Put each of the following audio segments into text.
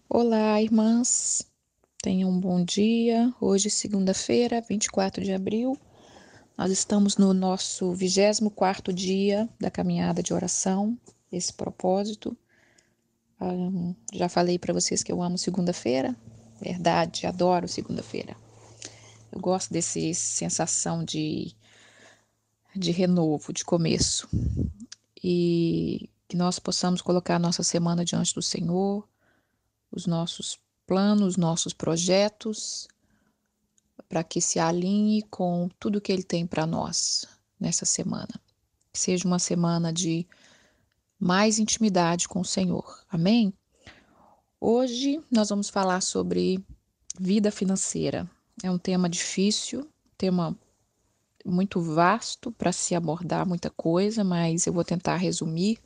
Olá, irmãs. Tenham um bom dia. Hoje, segunda-feira, 24 de abril. Nós estamos no nosso 24º dia da caminhada de oração, esse propósito. Já falei para vocês que eu amo segunda-feira. Verdade, adoro segunda-feira. Eu gosto dessa sensação de renovo, de começo. E que nós possamos colocar a nossa semana diante do Senhor, os nossos planos, nossos projetos, para que se alinhe com tudo que Ele tem para nós nessa semana. Que seja uma semana de mais intimidade com o Senhor. Amém? Hoje nós vamos falar sobre vida financeira. É um tema difícil, tema muito vasto para se abordar muita coisa, mas eu vou tentar resumir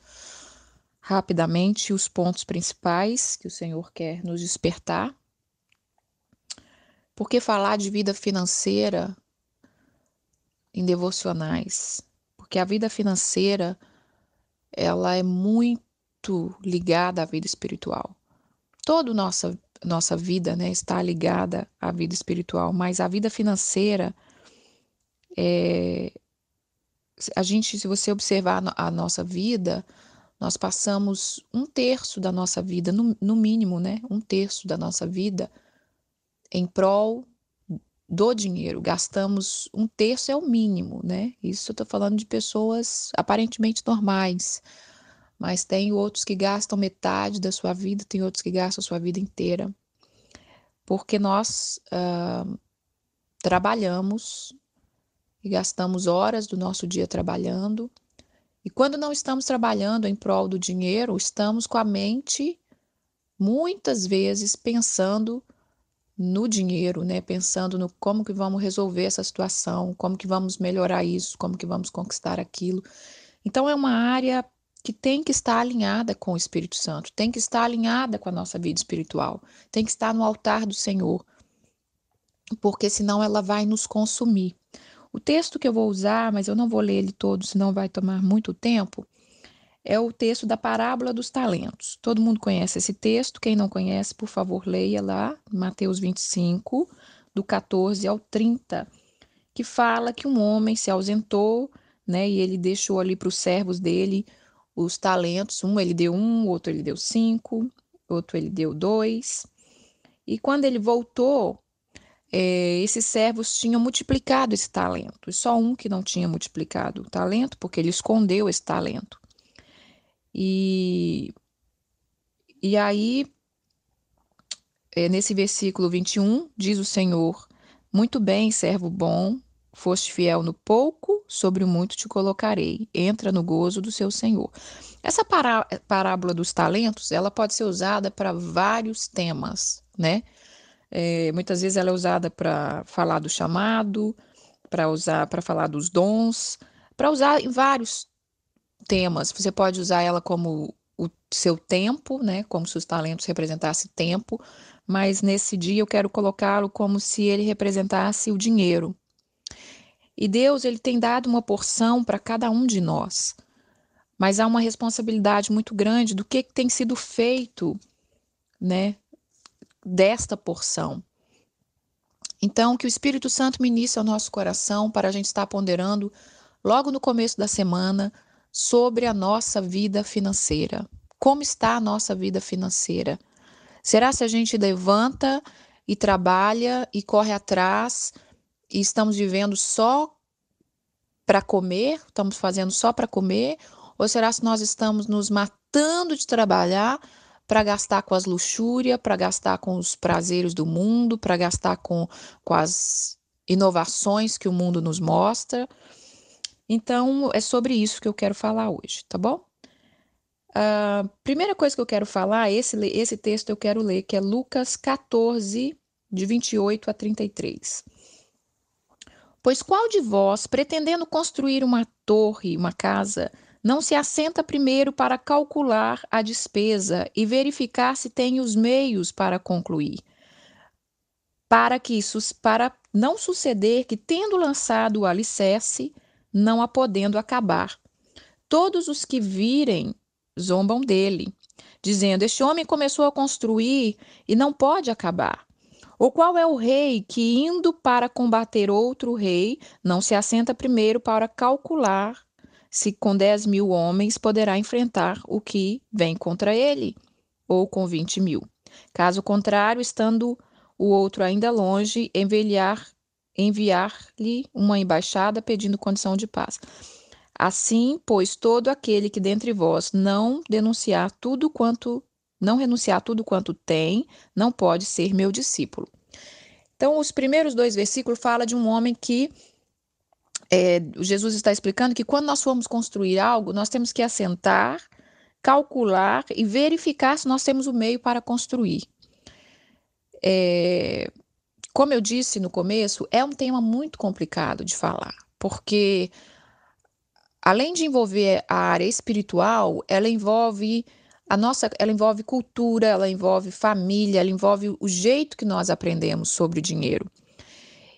rapidamente os pontos principais que o Senhor quer nos despertar. Porque falar de vida financeira em devocionais? Porque a vida financeira ela é muito ligada à vida espiritual. Toda nossa vida, né, está ligada à vida espiritual, mas a vida financeira se você observar a nossa vida, nós passamos um terço da nossa vida, no mínimo, né, um terço da nossa vida em prol do dinheiro. Gastamos um terço é o mínimo, né? Isso eu estou falando de pessoas aparentemente normais. Mas tem outros que gastam metade da sua vida, tem outros que gastam a sua vida inteira. Porque nós trabalhamos e gastamos horas do nosso dia trabalhando. E quando não estamos trabalhando em prol do dinheiro, estamos com a mente muitas vezes pensando no dinheiro, né? Pensando no como que vamos resolver essa situação, como que vamos melhorar isso, como que vamos conquistar aquilo. Então é uma área que tem que estar alinhada com o Espírito Santo, tem que estar alinhada com a nossa vida espiritual, tem que estar no altar do Senhor, porque senão ela vai nos consumir. O texto que eu vou usar, mas eu não vou ler ele todo, senão vai tomar muito tempo, é o texto da parábola dos talentos. Todo mundo conhece esse texto, quem não conhece, por favor, leia lá, Mateus 25, do 14 ao 30, que fala que um homem se ausentou, né, e ele deixou ali para os servos dele os talentos. Ele deu um, outro ele deu 5, outro ele deu 2. E quando ele voltou, esses servos tinham multiplicado esse talento. E só um que não tinha multiplicado o talento, porque ele escondeu esse talento. E, e aí, nesse versículo 21, diz o Senhor: Muito bem, servo bom, foste fiel no pouco, sobre o muito te colocarei. Entra no gozo do seu Senhor. Essa parábola dos talentos, ela pode ser usada para vários temas, né? Muitas vezes ela é usada para falar do chamado, para falar dos dons, para usar em vários temas. Você pode usar ela como o seu tempo, né? Como se os talentos representassem tempo, mas nesse dia eu quero colocá-lo como se ele representasse o dinheiro. E Deus, ele tem dado uma porção para cada um de nós, mas há uma responsabilidade muito grande do que tem sido feito, né, desta porção. Então, que o Espírito Santo ministre ao nosso coração para a gente estar ponderando logo no começo da semana sobre a nossa vida financeira. Como está a nossa vida financeira? Será se a gente levanta e trabalha e corre atrás e estamos vivendo só para comer? Estamos fazendo só para comer? Ou será se nós estamos nos matando de trabalhar para gastar com as luxúrias, para gastar com os prazeres do mundo, para gastar com as inovações que o mundo nos mostra? Então, é sobre isso que eu quero falar hoje, tá bom? A primeira coisa que eu quero falar, esse texto eu quero ler, que é Lucas 14, de 28 a 33. Pois qual de vós, pretendendo construir uma torre, uma casa, não se assenta primeiro para calcular a despesa e verificar se tem os meios para concluir? Para não suceder que, tendo lançado o alicerce, não a podendo acabar, todos os que virem zombam dele dizendo: este homem começou a construir e não pode acabar. Ou qual é o rei que, indo para combater outro rei, não se assenta primeiro para calcular se com 10.000 homens poderá enfrentar o que vem contra ele, ou com 20.000? Caso contrário, estando o outro ainda longe, enviar-lhe uma embaixada pedindo condição de paz. Assim, pois, todo aquele que dentre vós não renunciar tudo quanto tem, não pode ser meu discípulo. Então, os primeiros 2 versículos falam de um homem que Jesus está explicando que quando nós formos construir algo, nós temos que assentar, calcular e verificar se nós temos o meio para construir. Como eu disse no começo, é um tema muito complicado de falar, porque além de envolver a área espiritual, ela envolve cultura, ela envolve família, ela envolve o jeito que nós aprendemos sobre o dinheiro.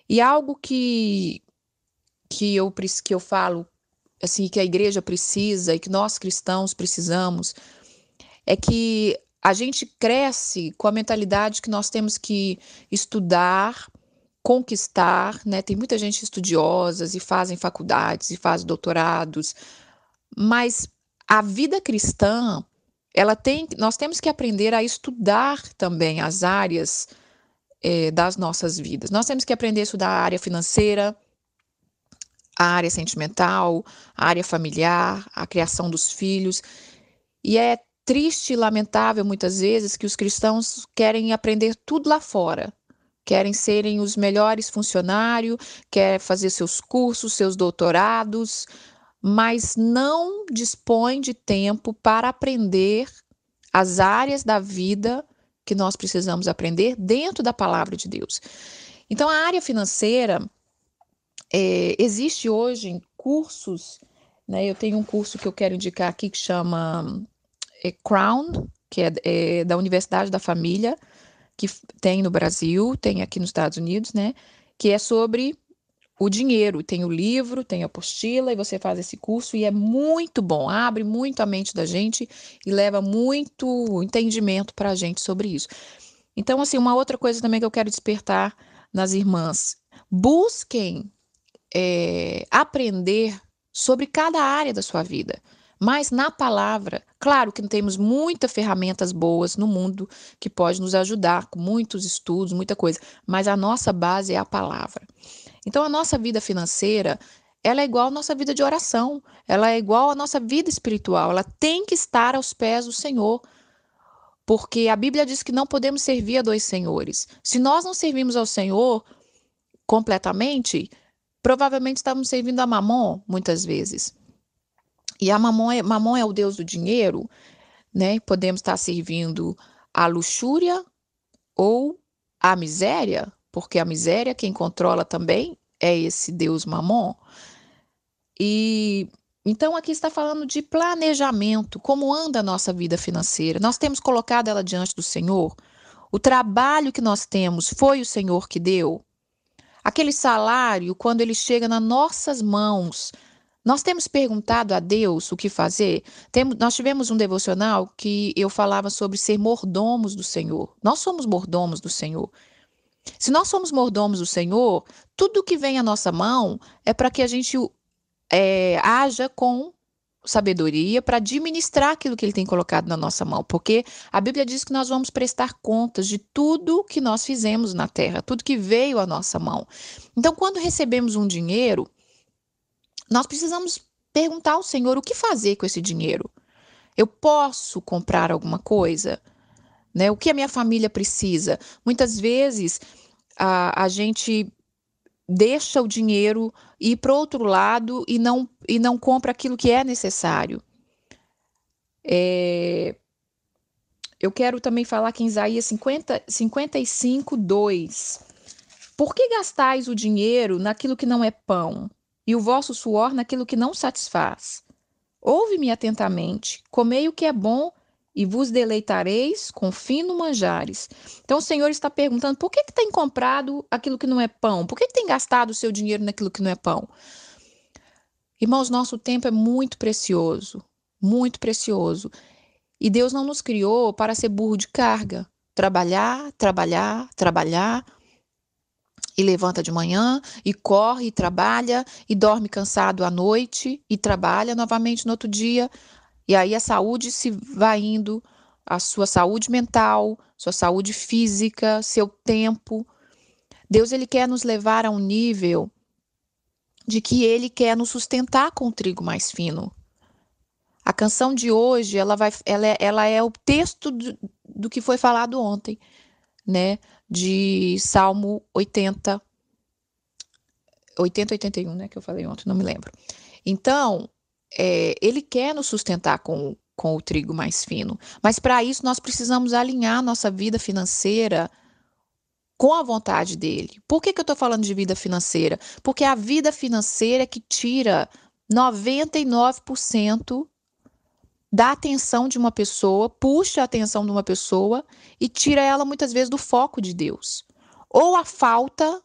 E algo que eu falo, assim, que a igreja precisa e que nós cristãos precisamos, é que a gente cresce com a mentalidade que nós temos que estudar, conquistar, né? Tem muita gente estudiosa e fazem faculdades e fazem doutorados, mas a vida cristã, nós temos que aprender a estudar também as áreas das nossas vidas. Nós temos que aprender a estudar a área financeira, a área sentimental, a área familiar, a criação dos filhos. E é triste e lamentável muitas vezes que os cristãos querem aprender tudo lá fora. Querem serem os melhores funcionários, querem fazer seus cursos, seus doutorados, mas não dispõem de tempo para aprender as áreas da vida que nós precisamos aprender dentro da palavra de Deus. Então, a área financeira, existe hoje em cursos, né? Eu tenho um curso que eu quero indicar aqui que chama Crown, que é da Universidade da Família, que tem no Brasil, tem aqui nos Estados Unidos, né? Que é sobre o dinheiro. Tem o livro, tem a apostila, e você faz esse curso e é muito bom, abre muito a mente da gente e leva muito entendimento para a gente sobre isso. Então, assim, uma outra coisa também que eu quero despertar nas irmãs: busquem aprender sobre cada área da sua vida, mas na palavra. Claro que temos muitas ferramentas boas no mundo que pode nos ajudar com muitos estudos, muita coisa, mas a nossa base é a palavra. Então, a nossa vida financeira, ela é igual à nossa vida de oração, ela é igual à nossa vida espiritual, ela tem que estar aos pés do Senhor, porque a Bíblia diz que não podemos servir a 2 senhores. Se nós não servimos ao Senhor completamente, provavelmente estamos servindo a Mamon, muitas vezes. E a Mamon é o deus do dinheiro, né? Podemos estar servindo a luxúria ou a miséria, porque a miséria, quem controla também é esse deus Mamon. E então aqui está falando de planejamento, como anda a nossa vida financeira. Nós temos colocado ela diante do Senhor. O trabalho que nós temos foi o Senhor que deu. Aquele salário, quando ele chega nas nossas mãos, nós temos perguntado a Deus o que fazer? Nós tivemos um devocional que eu falava sobre ser mordomos do Senhor. Nós somos mordomos do Senhor. Se nós somos mordomos do Senhor, tudo que vem à nossa mão é para que a gente haja com sabedoria para administrar aquilo que ele tem colocado na nossa mão, porque a Bíblia diz que nós vamos prestar contas de tudo que nós fizemos na terra, tudo que veio à nossa mão. Então, quando recebemos um dinheiro, nós precisamos perguntar ao Senhor o que fazer com esse dinheiro. Eu posso comprar alguma coisa? Né? O que a minha família precisa? Muitas vezes a gente deixa o dinheiro ir para o outro lado e não compra aquilo que é necessário. Eu quero também falar que em Isaías 55, 2. Por que gastais o dinheiro naquilo que não é pão, e o vosso suor naquilo que não satisfaz? Ouve-me atentamente, comei o que é bom, e vos deleitareis com fino manjares. Então o Senhor está perguntando: por que tem comprado aquilo que não é pão? Por que tem gastado o seu dinheiro naquilo que não é pão? Irmãos, nosso tempo é muito precioso, muito precioso. E Deus não nos criou para ser burro de carga. Trabalhar, trabalhar, trabalhar, e levanta de manhã, e corre, e trabalha, e dorme cansado à noite, e trabalha novamente no outro dia. E aí a saúde se vai indo, a sua saúde mental, sua saúde física, seu tempo. Deus, ele quer nos levar a um nível de que ele quer nos sustentar com o trigo mais fino. A canção de hoje, ela é o texto do que foi falado ontem, né? De Salmo 81, né? Que eu falei ontem, não me lembro. Então, ele quer nos sustentar com o trigo mais fino. Mas para isso nós precisamos alinhar nossa vida financeira com a vontade dele. Por que eu estou falando de vida financeira? Porque a vida financeira é que tira 99% da atenção de uma pessoa, puxa a atenção de uma pessoa e tira ela muitas vezes do foco de Deus. Ou a falta,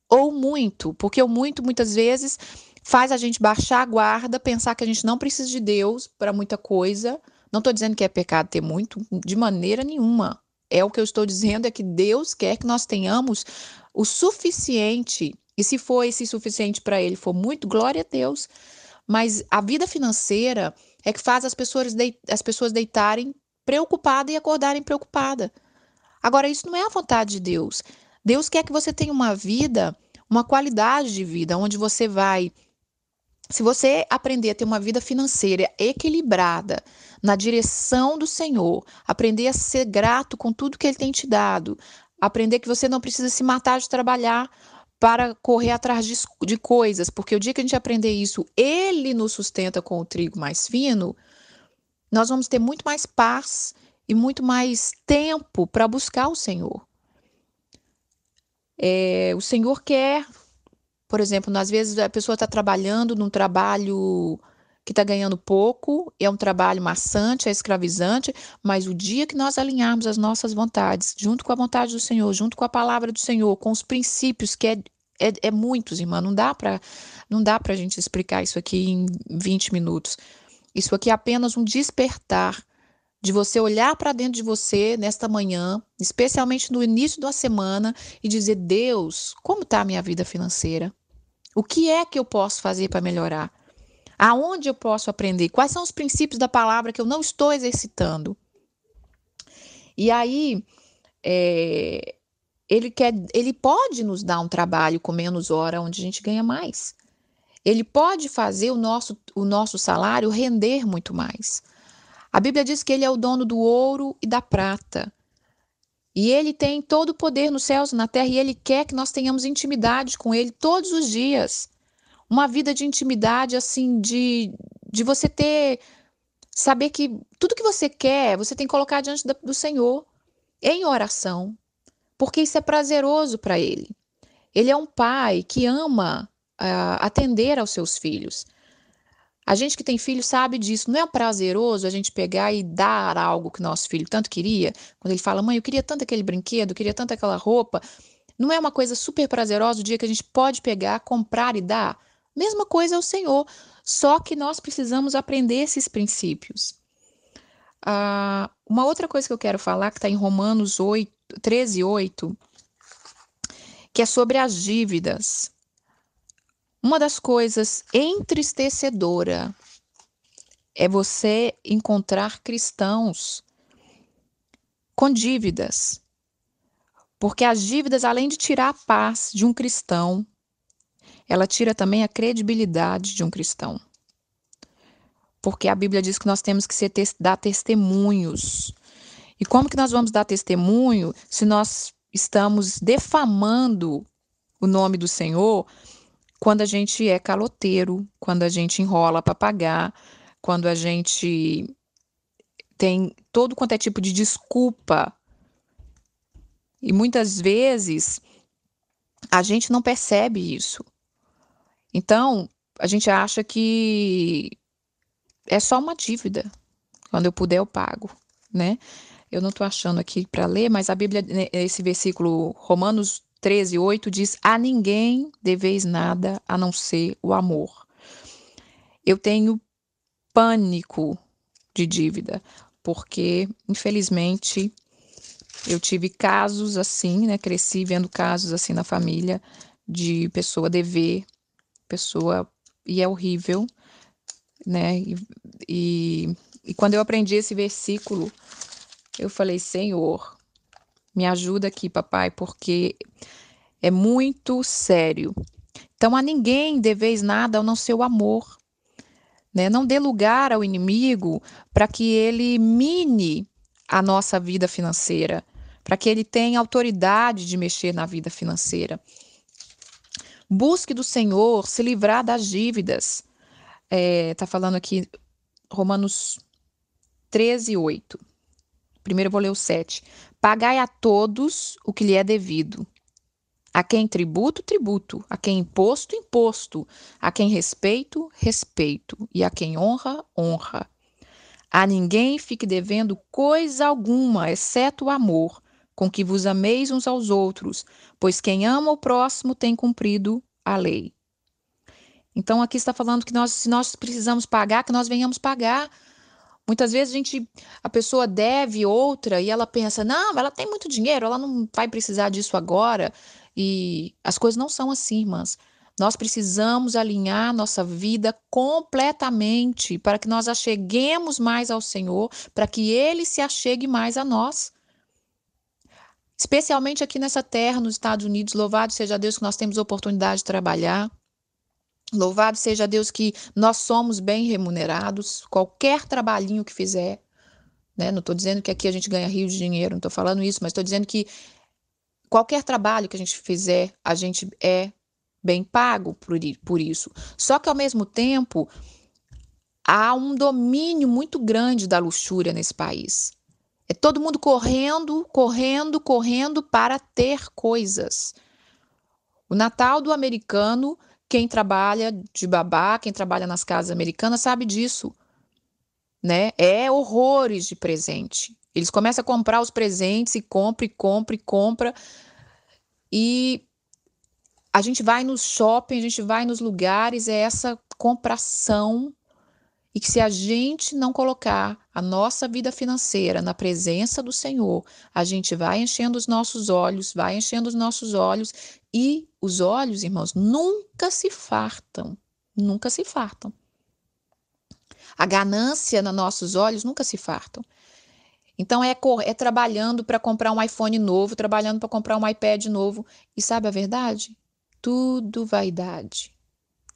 ou muito, porque o muito muitas vezes faz a gente baixar a guarda, pensar que a gente não precisa de Deus para muita coisa. Não estou dizendo que é pecado ter muito, de maneira nenhuma. É o que eu estou dizendo é que Deus quer que nós tenhamos o suficiente, e se for esse suficiente para Ele for muito, glória a Deus. Mas a vida financeira é que faz as pessoas deitarem preocupadas e acordarem preocupadas. Agora, isso não é a vontade de Deus. Deus quer que você tenha uma vida, uma qualidade de vida, onde você vai. Se você aprender a ter uma vida financeira equilibrada, na direção do Senhor, aprender a ser grato com tudo que Ele tem te dado, aprender que você não precisa se matar de trabalhar para correr atrás de coisas, porque o dia que a gente aprender isso, Ele nos sustenta com o trigo mais fino, nós vamos ter muito mais paz e muito mais tempo para buscar o Senhor. O Senhor quer, por exemplo, às vezes a pessoa está trabalhando num trabalho que está ganhando pouco, é um trabalho maçante, é escravizante, mas o dia que nós alinharmos as nossas vontades, junto com a vontade do Senhor, junto com a palavra do Senhor, com os princípios, que é muitos, irmã, não dá para a gente explicar isso aqui em 20 minutos. Isso aqui é apenas um despertar de você olhar para dentro de você nesta manhã, especialmente no início da semana, e dizer: Deus, como está a minha vida financeira? O que é que eu posso fazer para melhorar? Aonde eu posso aprender? Quais são os princípios da palavra que eu não estou exercitando? E aí, ele pode nos dar um trabalho com menos hora, onde a gente ganha mais. Ele pode fazer o nosso salário render muito mais. A Bíblia diz que ele é o dono do ouro e da prata. E ele tem todo o poder nos céus e na terra, e ele quer que nós tenhamos intimidade com ele todos os dias. Uma vida de intimidade, assim, de você saber que tudo que você quer, você tem que colocar diante do Senhor, em oração, porque isso é prazeroso para ele. Ele é um pai que ama atender aos seus filhos. A gente que tem filho sabe disso. Não é prazeroso a gente pegar e dar algo que nosso filho tanto queria? Quando ele fala: mãe, eu queria tanto aquele brinquedo, eu queria tanto aquela roupa. Não é uma coisa super prazerosa o dia que a gente pode pegar, comprar e dar? Mesma coisa é o Senhor. Só que nós precisamos aprender esses princípios. Uma outra coisa que eu quero falar, que está em Romanos 13:8, que é sobre as dívidas. Uma das coisas entristecedora é você encontrar cristãos com dívidas. Porque as dívidas, além de tirar a paz de um cristão, ela tira também a credibilidade de um cristão. Porque a Bíblia diz que nós temos que dar testemunhos. E como que nós vamos dar testemunho se nós estamos defamando o nome do Senhor quando a gente é caloteiro, quando a gente enrola para pagar, quando a gente tem todo quanto é tipo de desculpa. E muitas vezes a gente não percebe isso. Então, a gente acha que é só uma dívida. Quando eu puder, eu pago, né? Eu não estou achando aqui para ler, mas a Bíblia, esse versículo, Romanos 13:8, diz: a ninguém deveis nada a não ser o amor. Eu tenho pânico de dívida. porque, infelizmente, eu tive casos assim, né? Cresci vendo casos assim na família de pessoa dever, pessoa e é horrível, né? E, e quando eu aprendi esse versículo, eu falei, Senhor, me ajuda aqui, papai, porque é muito sério. Então a ninguém deveis nada ao não ser o amor, né? Não dê lugar ao inimigo para que ele mine a nossa vida financeira, para que ele tenha autoridade de mexer na vida financeira. Busque do Senhor se livrar das dívidas. Tá falando aqui Romanos 13:8. Primeiro eu vou ler o 7. Pagai a todos o que lhe é devido. A quem tributo, tributo. A quem imposto, imposto. A quem respeito, respeito. E a quem honra, honra. A ninguém fique devendo coisa alguma, exceto o amor, com que vos ameis uns aos outros, pois quem ama o próximo tem cumprido a lei. Então aqui está falando que se nós precisamos pagar, que nós venhamos pagar. Muitas vezes a pessoa deve outra e ela pensa, não, ela tem muito dinheiro, ela não vai precisar disso agora. E as coisas não são assim, irmãs. Nós precisamos alinhar nossa vida completamente para que nós acheguemos mais ao Senhor, para que Ele se achegue mais a nós. Especialmente aqui nessa terra, nos Estados Unidos, louvado seja Deus que nós temos oportunidade de trabalhar. Louvado seja Deus que nós somos bem remunerados, qualquer trabalhinho que fizer, né? Não estou dizendo que aqui a gente ganha rios de dinheiro, não estou falando isso, mas estou dizendo que qualquer trabalho que a gente fizer, a gente é bem pago por isso. Só que, ao mesmo tempo, há um domínio muito grande da luxúria nesse país. É todo mundo correndo, correndo, correndo para ter coisas. O Natal do americano, quem trabalha de babá, quem trabalha nas casas americanas sabe disso, né? É horrores de presente. Eles começam a comprar os presentes e compra, e compra, e compra. E a gente vai nos shopping, a gente vai nos lugares, é essa compração. E que se a gente não colocar a nossa vida financeira na presença do Senhor, a gente vai enchendo os nossos olhos, vai enchendo os nossos olhos. E os olhos, irmãos, nunca se fartam. Nunca se fartam. A ganância nos nossos olhos nunca se fartam. Então é trabalhando para comprar um iPhone novo, trabalhando para comprar um iPad novo. E sabe a verdade? Tudo vaidade.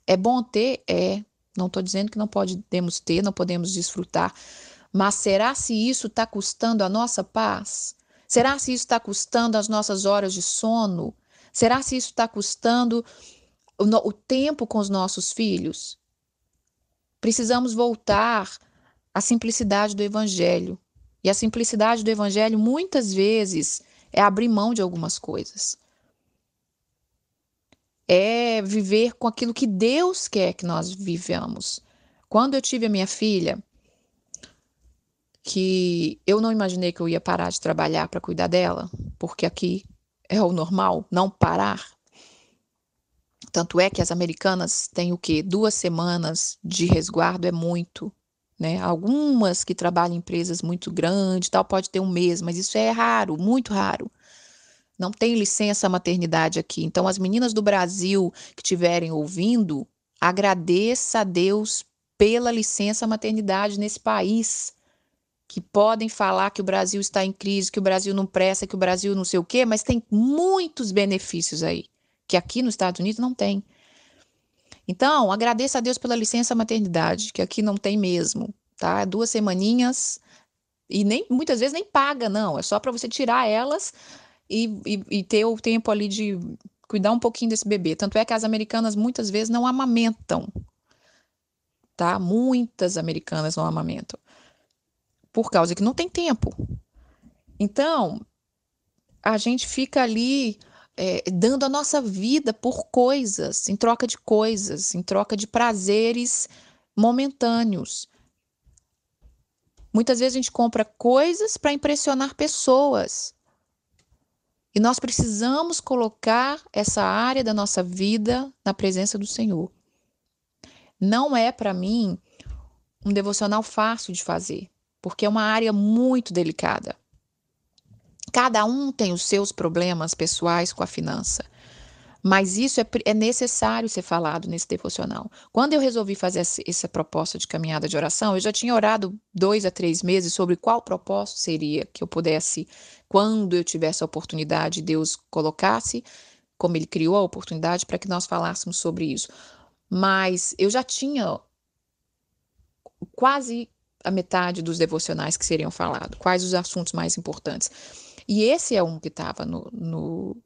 É bom ter? É. Não estou dizendo que não podemos ter, não podemos desfrutar. Mas será se isso está custando a nossa paz? Será se isso está custando as nossas horas de sono? Será se isso está custando o tempo com os nossos filhos? Precisamos voltar à simplicidade do Evangelho. E a simplicidade do Evangelho, muitas vezes, é abrir mão de algumas coisas. É viver com aquilo que Deus quer que nós vivamos. Quando eu tive a minha filha, que eu não imaginei que eu ia parar de trabalhar para cuidar dela, porque aqui é o normal, não parar. Tanto é que as americanas têm o quê? 2 semanas de resguardo é muito, né? Algumas que trabalham em empresas muito grandes, tal, pode ter 1 mês, mas isso é raro, muito raro. Não tem licença maternidade aqui. Então, as meninas do Brasil que estiverem ouvindo, agradeça a Deus pela licença maternidade nesse país, que podem falar que o Brasil está em crise, que o Brasil não presta, que o Brasil não sei o quê, mas tem muitos benefícios aí, que aqui nos Estados Unidos não tem. Então, agradeça a Deus pela licença maternidade, que aqui não tem mesmo, tá? 2 semaninhas e muitas vezes nem paga, não. É só para você tirar elas e ter o tempo ali de cuidar um pouquinho desse bebê. Tanto é que as americanas muitas vezes não amamentam, tá? Muitas americanas não amamentam, por causa que não tem tempo. Então, a gente fica ali dando a nossa vida por coisas, em troca de coisas, em troca de prazeres momentâneos. Muitas vezes a gente compra coisas para impressionar pessoas. E nós precisamos colocar essa área da nossa vida na presença do Senhor. Não é para mim um devocional fácil de fazer, porque é uma área muito delicada. Cada um tem os seus problemas pessoais com a finança. Mas isso é necessário ser falado nesse devocional. Quando eu resolvi fazer essa proposta de caminhada de oração, eu já tinha orado 2 a 3 meses sobre qual propósito seria que eu pudesse, quando eu tivesse a oportunidade, Deus colocasse, como Ele criou a oportunidade, para que nós falássemos sobre isso. Mas eu já tinha quase a metade dos devocionais que seriam falados, quais os assuntos mais importantes. E esse é um que estava no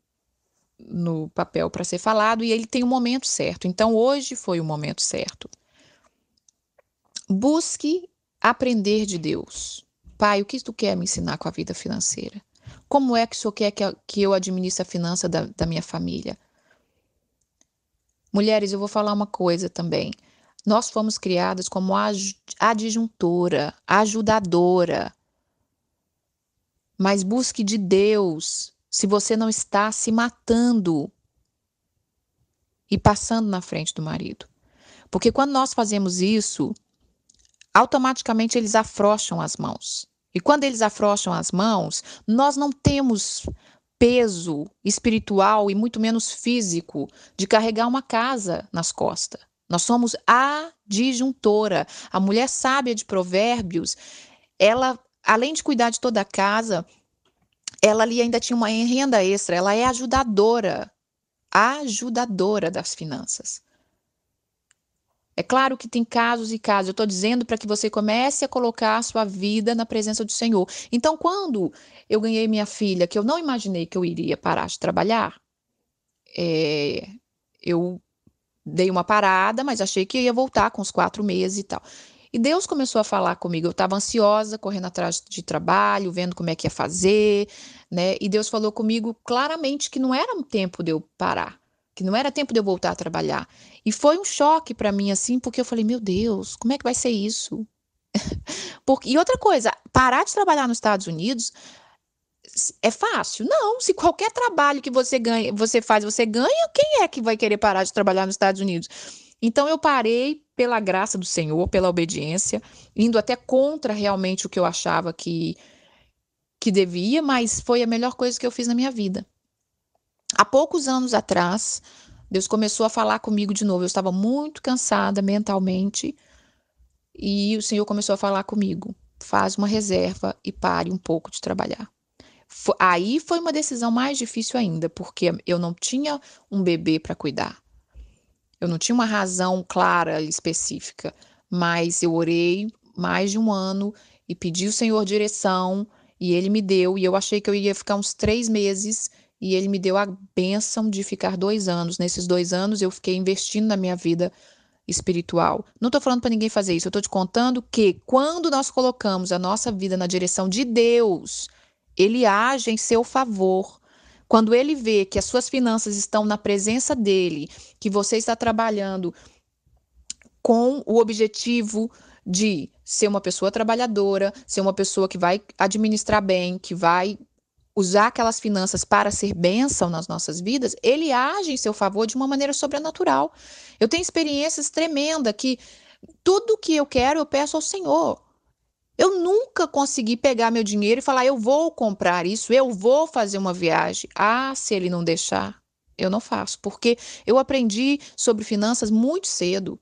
papel para ser falado e ele tem o momento certo. Então, hoje foi o momento certo. Busque aprender de Deus. Pai, o que tu quer me ensinar com a vida financeira? Como é que o Senhor quer que eu administre a finança da minha família? Mulheres, eu vou falar uma coisa também. Nós fomos criadas como adjuntora, ajudadora. Mas busque de Deus se você não está se matando e passando na frente do marido. Porque quando nós fazemos isso, automaticamente eles afrouxam as mãos. E quando eles afrouxam as mãos, nós não temos peso espiritual e muito menos físico de carregar uma casa nas costas. Nós somos adjuntora. A mulher sábia de Provérbios, ela, além de cuidar de toda a casa, ela ali ainda tinha uma renda extra. Ela é ajudadora das finanças. É claro que tem casos e casos. Eu estou dizendo para que você comece a colocar a sua vida na presença do Senhor. Então, quando eu ganhei minha filha, que eu não imaginei que eu iria parar de trabalhar, eu dei uma parada, mas achei que ia voltar com os 4 meses e tal. E Deus começou a falar comigo. Eu estava ansiosa, correndo atrás de trabalho, vendo como é que ia fazer, né? E Deus falou comigo claramente que não era tempo de eu parar, que não era tempo de eu voltar a trabalhar. E foi um choque para mim, assim, porque eu falei, meu Deus, como é que vai ser isso? E outra coisa, parar de trabalhar nos Estados Unidos é fácil? Não, se qualquer trabalho que você ganha, você ganha, quem é que vai querer parar de trabalhar nos Estados Unidos? Então eu parei pela graça do Senhor, pela obediência, indo até contra realmente o que eu achava que devia, mas foi a melhor coisa que eu fiz na minha vida. Há poucos anos atrás, Deus começou a falar comigo de novo. Eu estava muito cansada mentalmente e o Senhor começou a falar comigo. Faz uma reserva e pare um pouco de trabalhar. Aí foi uma decisão mais difícil ainda, porque eu não tinha um bebê para cuidar. Eu não tinha uma razão clara e específica, mas eu orei mais de um ano e pedi ao Senhor direção e Ele me deu, e eu achei que eu ia ficar uns 3 meses e Ele me deu a bênção de ficar 2 anos. Nesses 2 anos eu fiquei investindo na minha vida espiritual. Não estou falando para ninguém fazer isso, eu estou te contando que quando nós colocamos a nossa vida na direção de Deus, Ele age em seu favor. Quando Ele vê que as suas finanças estão na presença dEle, que você está trabalhando com o objetivo de ser uma pessoa trabalhadora, ser uma pessoa que vai administrar bem, que vai usar aquelas finanças para ser bênção nas nossas vidas, ele age em seu favor de uma maneira sobrenatural. Eu tenho experiências tremendas que tudo que eu quero eu peço ao Senhor. Eu nunca consegui pegar meu dinheiro e falar, eu vou comprar isso, eu vou fazer uma viagem. Ah, se ele não deixar, eu não faço. Porque eu aprendi sobre finanças muito cedo.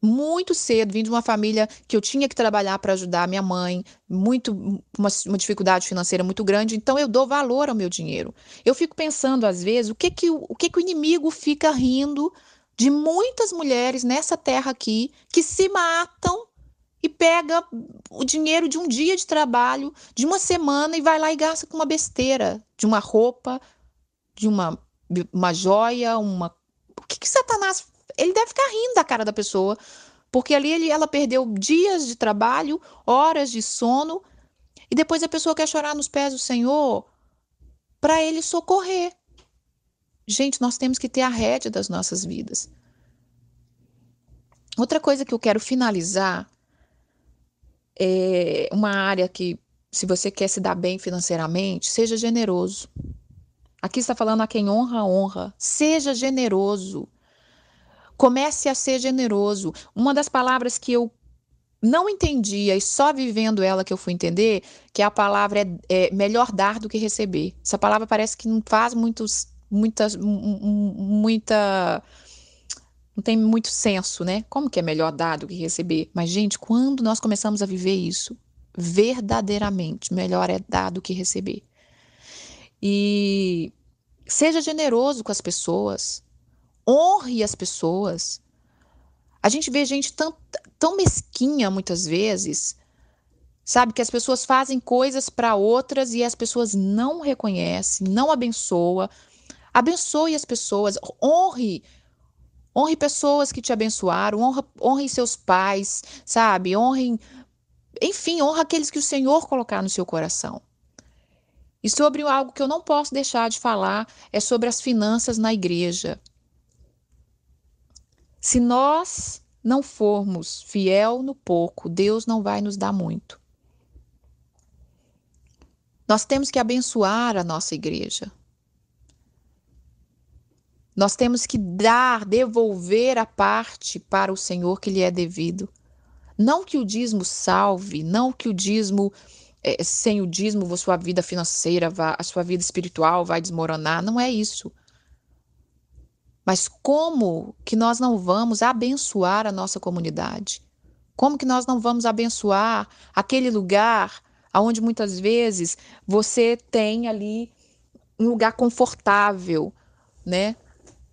Muito cedo, vim de uma família que eu tinha que trabalhar para ajudar a minha mãe, uma dificuldade financeira muito grande, então eu dou valor ao meu dinheiro. Eu fico pensando, às vezes, o que o inimigo fica rindo de muitas mulheres nessa terra aqui que se matam e pega o dinheiro de um dia de trabalho, de uma semana, e vai lá e gasta com uma besteira, de uma roupa, de uma joia, uma. O que Satanás. Ele deve ficar rindo da cara da pessoa, porque ali ela perdeu dias de trabalho, horas de sono, e depois a pessoa quer chorar nos pés do Senhor para ele socorrer. Gente, nós temos que ter a rédea das nossas vidas. Outra coisa que eu quero finalizar é uma área que, se você quer se dar bem financeiramente, seja generoso. Aqui está falando a quem honra, honra. Seja generoso. Comece a ser generoso. Uma das palavras que eu não entendia e só vivendo ela que eu fui entender que a palavra é melhor dar do que receber. Essa palavra parece que não faz muita, não tem muito senso, né? Como que é melhor dar do que receber? Mas, gente, quando nós começamos a viver isso, verdadeiramente, melhor é dar do que receber. E seja generoso com as pessoas, honre as pessoas. A gente vê gente tão mesquinha muitas vezes, sabe? Que as pessoas fazem coisas para outras e as pessoas não reconhecem, não abençoa. Abençoe as pessoas, honre pessoas que te abençoaram, honre seus pais, sabe? Enfim, honra aqueles que o Senhor colocar no seu coração. E sobre algo que eu não posso deixar de falar é sobre as finanças na igreja. Se nós não formos fiel no pouco, Deus não vai nos dar muito. Nós temos que abençoar a nossa igreja. Nós temos que devolver a parte para o Senhor que lhe é devido. Não que o dízimo salve, não que o dízimo, sem o dízimo, a sua vida financeira, a sua vida espiritual vai desmoronar. Não é isso. Mas como que nós não vamos abençoar a nossa comunidade? Como que nós não vamos abençoar aquele lugar onde muitas vezes você tem ali um lugar confortável, né?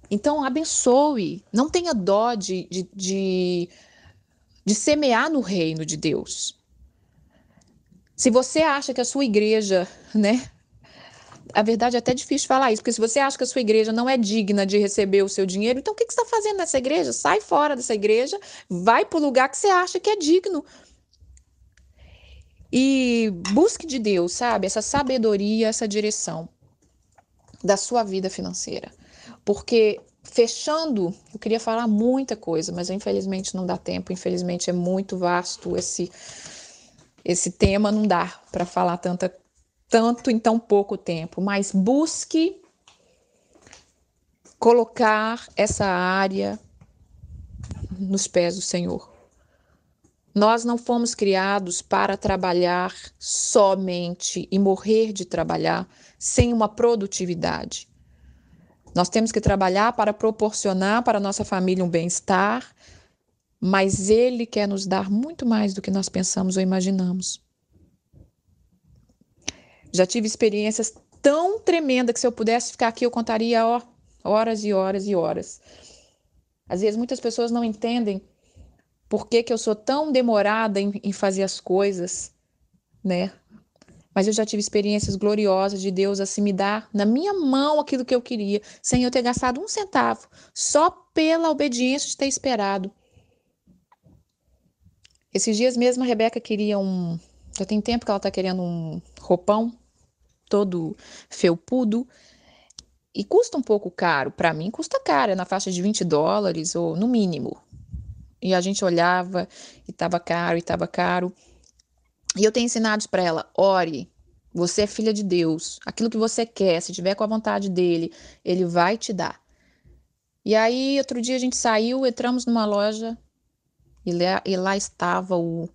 Então, abençoe. Não tenha dó de semear no reino de Deus. Se você acha que a sua igreja, né? A verdade é até difícil falar isso, porque se você acha que a sua igreja não é digna de receber o seu dinheiro, então o que você está fazendo nessa igreja? Sai fora dessa igreja, vai para o lugar que você acha que é digno. E busque de Deus, sabe? Essa sabedoria, essa direção da sua vida financeira. Porque fechando, eu queria falar muita coisa, mas infelizmente não dá tempo, infelizmente é muito vasto esse tema, não dá para falar tanto em tão pouco tempo, mas busque colocar essa área nos pés do Senhor. Nós não fomos criados para trabalhar somente e morrer de trabalhar sem uma produtividade. Nós temos que trabalhar para proporcionar para a nossa família um bem-estar, mas Ele quer nos dar muito mais do que nós pensamos ou imaginamos. Já tive experiências tão tremendas que se eu pudesse ficar aqui eu contaria horas e horas e horas. Às vezes muitas pessoas não entendem por que eu sou tão demorada em fazer as coisas, né? Mas eu já tive experiências gloriosas de Deus assim me dar na minha mão aquilo que eu queria, sem eu ter gastado um centavo, só pela obediência de ter esperado. Esses dias mesmo a Rebeca queria já tem tempo que ela tá querendo um roupão todo felpudo e custa um pouco caro. Para mim custa caro, é na faixa de $20 ou no mínimo. E a gente olhava e estava caro, e estava caro. E eu tenho ensinado para ela, ore, você é filha de Deus. Aquilo que você quer, se tiver com a vontade dele, ele vai te dar. E aí, outro dia a gente saiu, entramos numa loja e lá estava o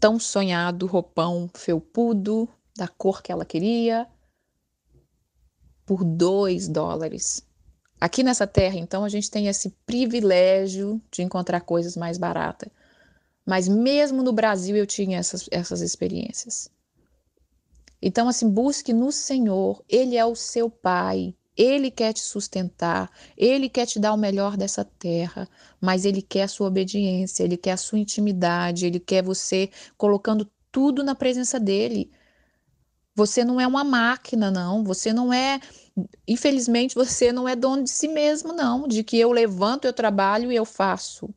tão sonhado roupão felpudo, da cor que ela queria, por $2. Aqui nessa terra, então, a gente tem esse privilégio de encontrar coisas mais baratas. Mas mesmo no Brasil eu tinha essas experiências. Então, assim, busque no Senhor. Ele é o seu Pai. Ele quer te sustentar. Ele quer te dar o melhor dessa terra. Mas Ele quer a sua obediência. Ele quer a sua intimidade. Ele quer você colocando tudo na presença dEle. Você não é uma máquina, não. Você não é... Infelizmente, você não é dono de si mesmo, não. De que eu levanto, eu trabalho e eu faço.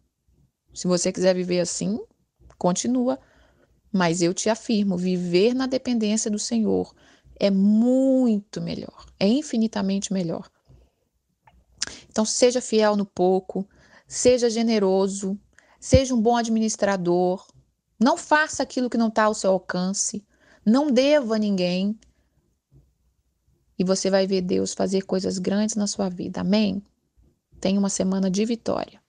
Se você quiser viver assim, continua. Mas eu te afirmo, viver na dependência do Senhor é muito melhor, é infinitamente melhor. Então, seja fiel no pouco, seja generoso, seja um bom administrador, não faça aquilo que não está ao seu alcance, não deva a ninguém, e você vai ver Deus fazer coisas grandes na sua vida. Amém? Tenha uma semana de vitória.